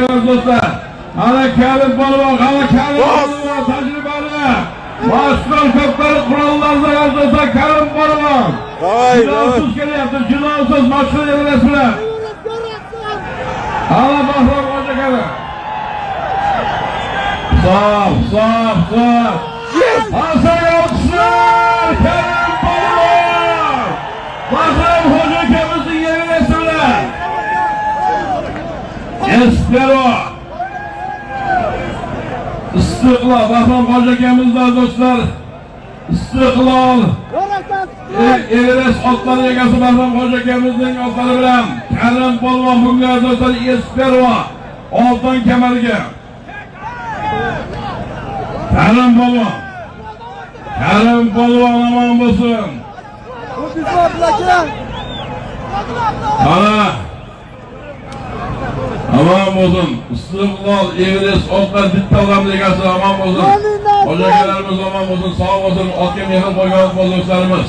geldiniz dostlar. Ana Kerim Balvan, ana Kerim Balvan, tecrübeli. Başkan köpleri kurallarına yazdıysa Kerim Balvan. Cünavsız geliyordu, cünavsız maçlı yerleştiler. Ana Bahram Hoca geldi. Sağ. Hasan Yalçınlar, Kerim Balvan. Bahram Hoca ülkemizin yerleştiler. Espero. İstiklal, Bahram Hoca gemizler dostlar. İstiklal. Eres otları yegası Bahram Hoca gemizin otları bilen. Kerim Balvan bugün dostlar Espero. Altın kemerge. Kerim Balvan aman olsun. Ana. Aman olsun. İstiklal, Everest, otlar Dittalam ligası aman olsun. Hocalarımız aman olsun. Sağ olsun. Hakem yakın boyunca dostlarımız.